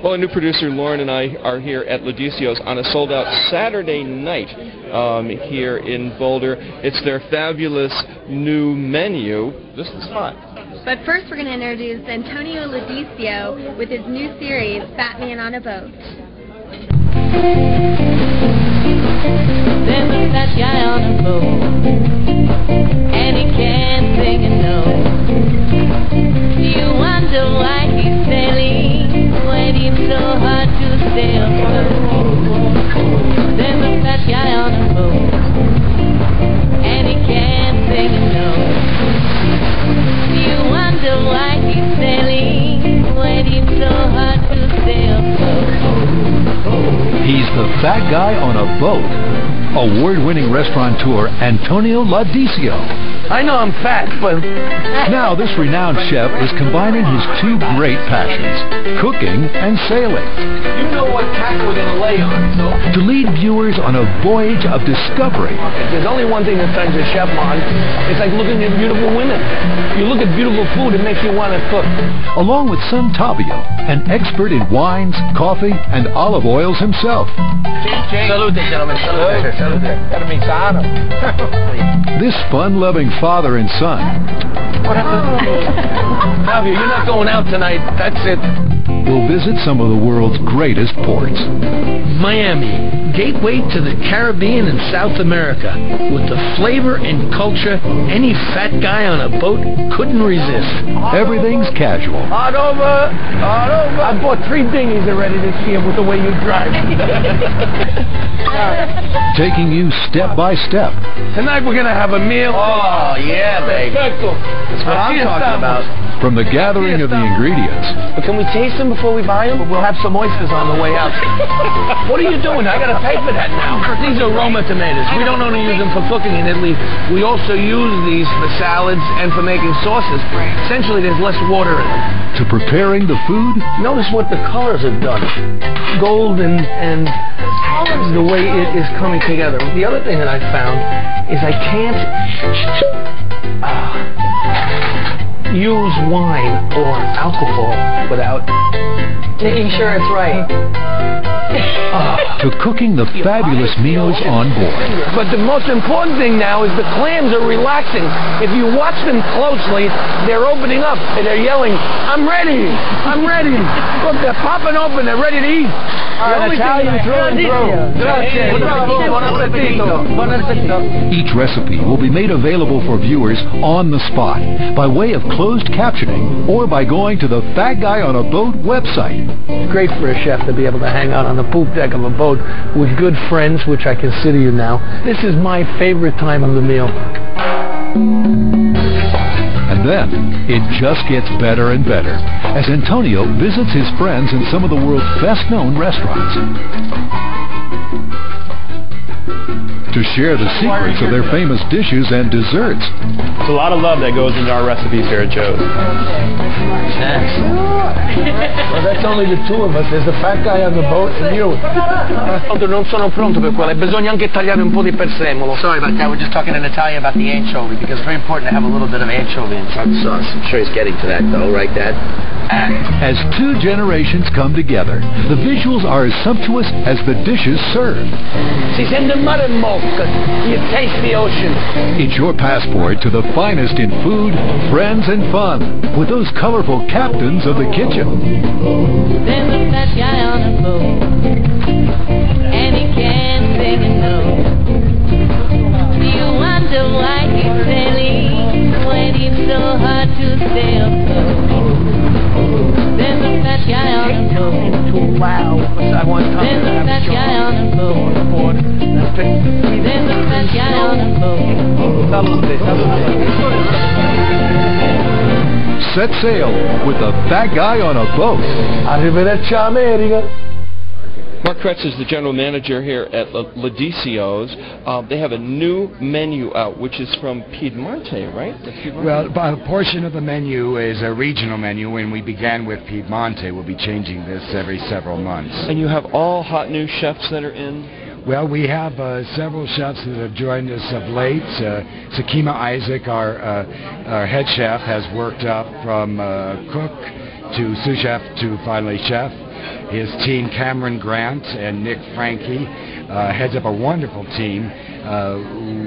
Well, a new producer, Lauren, and I are here at Laudisio's on a sold-out Saturday night here in Boulder. It's their fabulous new menu. This is fun. But first we're going to introduce Antonio Laudisio with his new series, Fat Man on a Boat. There's a fat guy on a boat, and he can't sing a note. Do you wonder why he's sailing, waiting so hard to stay afloat? There's a fat guy on a boat, and he can't sing a note. Do you wonder why he's sailing, waiting so hard to stay afloat? He's the fat guy on a boat. Award-winning restaurateur Antonio Laudisio. I know I'm fat, but... Now this renowned chef is combining his two great passions, cooking and sailing. You know what tack we're going to lay on, so... To lead viewers on a voyage of discovery. If there's only one thing that turns a chef on, it's like looking at beautiful women. You look at beautiful food, it makes you want to cook. Along with son Tavio, an expert in wines, coffee, and olive oils himself. Salute, gentlemen. Salute. This fun-loving father and son. What happened? Tavio, you're not going out tonight. That's it. Will visit some of the world's greatest ports. Miami, gateway to the Caribbean and South America, with the flavor and culture any fat guy on a boat couldn't resist. Everything's casual. Hard over. I bought 3 dinghies already this year with the way you drive. Taking you step by step. Tonight we're going to have a meal. Oh, yeah, baby. That's what I'm talking about. From the gathering of the ingredients. But can we taste them before we buy them? We'll have some oysters on the way out. What are you doing? I got to pay for that now. These are Roma tomatoes. We don't only use them for cooking in Italy. We also use these for salads and for making sauces. Essentially, there's less water in them. To preparing the food. Notice what the colors have done. Gold and the way it is coming together. The other thing that I found is I can't use wine or alcohol without making sure it's right. To cooking the fabulous meals on board. But the most important thing now is the clams are relaxing. If you watch them closely, they're opening up and they're yelling, "I'm ready! I'm ready!" Look, they're popping open, they're ready to eat. Italian through and through. Each recipe will be made available for viewers on the spot by way of closed captioning or by going to the Fat Guy on a Boat website. It's great for a chef to be able to hang out on the poop deck of a boat with good friends, which I consider you now. This is my favorite time of the meal. And then, it just gets better and better as Antonio visits his friends in some of the world's best-known restaurants to share the secrets of their famous dishes and desserts. There's a lot of love that goes into our recipes here at Joe's. Well, that's only the 2 of us. There's the fat guy on the boat and you. Non sono pronto per quello. Bisogna anche tagliare un po' di prezzemolo. Sorry about that. We're just talking in Italian about the anchovy because it's very important to have a little bit of anchovy inside the sauce. I'm sure he's getting to that though, right, Dad? As 2 generations come together, the visuals are as sumptuous as the dishes served. She's in the mud and milk. You taste the ocean. It's your passport to the finest in food, friends, and fun with those colorful captains of the kitchen. There's a fat guy on a boat, and he can't sing a note. Do you wonder why he's sailing, waiting so hard to stay afloat? There's a fat guy on a boat. Wow. I want There's a fat guy on a boat. There's a fat guy on a boat. Set sail with the Fat Guy on a Boat. Arrivederci America. Mark Kretz is the general manager here at Laudisio's. They have a new menu out, which is from Piemonte, right? Well, a portion of the menu is a regional menu, and we began with Piemonte. We'll be changing this every several months. And you have all hot new chefs that are in? Well, we have several chefs that have joined us of late. Sakima Isaac, our head chef, has worked up from cook to sous chef to finally chef. His team, Cameron Grant and Nick Frankie, heads up a wonderful team.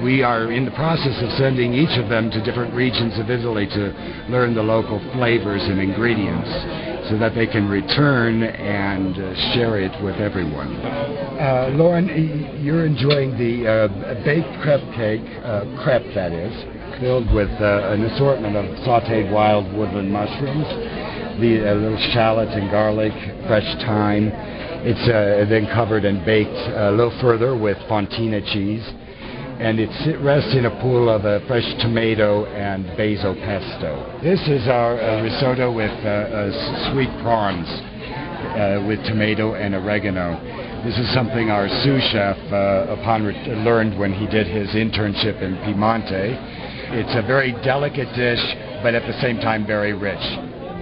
We are in the process of sending each of them to different regions of Italy to learn the local flavors and ingredients so that they can return and share it with everyone. Lauren, you're enjoying the baked crepe cake, crepe that is, filled with an assortment of sautéed wild woodland mushrooms, the little shallot and garlic, fresh thyme. It's then covered and baked a little further with fontina cheese, and it rests in a pool of fresh tomato and basil pesto. This is our risotto with sweet prawns with tomato and oregano. This is something our sous chef learned when he did his internship in Piemonte. It's a very delicate dish, but at the same time very rich.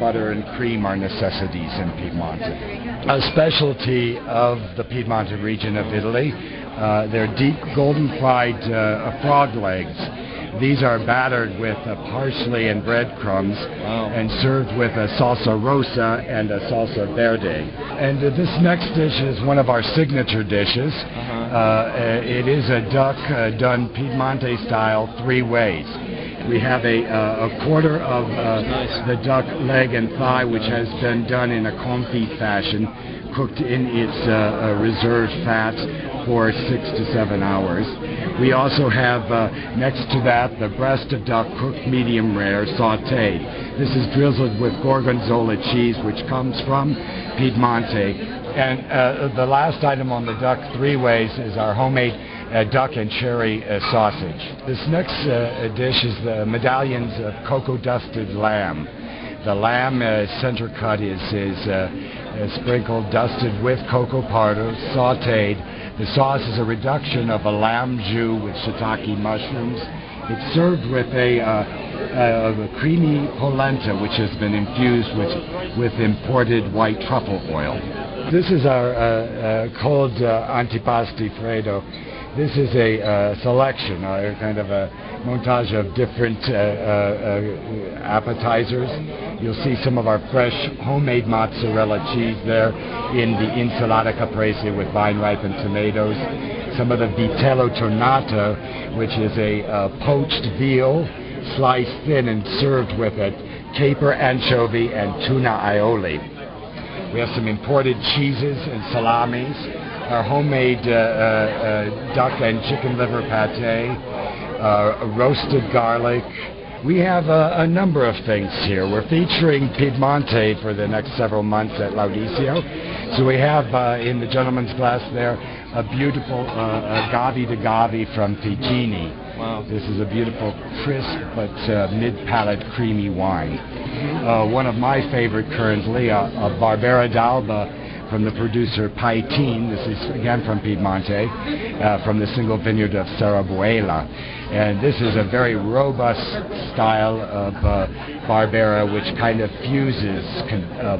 Butter and cream are necessities in Piemonte. A specialty of the Piemonte region of Italy, they're deep golden fried frog legs. These are battered with parsley and breadcrumbs and served with a salsa rosa and a salsa verde. And this next dish is one of our signature dishes. It is a duck done Piemonte style 3 ways. We have a quarter of the duck leg and thigh, which has been done in a confit fashion, cooked in its reserved fat for 6 to 7 hours. We also have next to that the breast of duck cooked medium rare, sautéed. This is drizzled with gorgonzola cheese, which comes from Piemonte. And the last item on the duck 3 ways is our homemade duck and cherry sausage. This next dish is the medallions of cocoa-dusted lamb. The lamb center cut is sprinkled, dusted with cocoa powder, sautéed. The sauce is a reduction of a lamb jus with shiitake mushrooms. It's served with a creamy polenta, which has been infused with imported white truffle oil. This is our cold antipasti freddo. This is a selection, kind of a montage of different appetizers. You'll see some of our fresh homemade mozzarella cheese there in the insalata caprese with vine-ripened tomatoes. Some of the vitello tornato, which is a poached veal sliced thin and served with a caper, anchovy, and tuna aioli. We have some imported cheeses and salamis, our homemade duck and chicken liver pate, roasted garlic. We have a number of things here. We're featuring Piemonte for the next several months at Laudisio. So we have in the gentleman's glass there a beautiful Gavi de Gavi from Ticini. Wow. This is a beautiful, crisp but mid-palate creamy wine. One of my favorite currently, a Barbera d'Alba from the producer Paitine. This is again from Piemonte, from the single vineyard of Sarabuela. And this is a very robust style of Barbera, which kind of fuses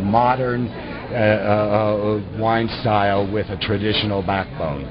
modern wine style with a traditional backbone.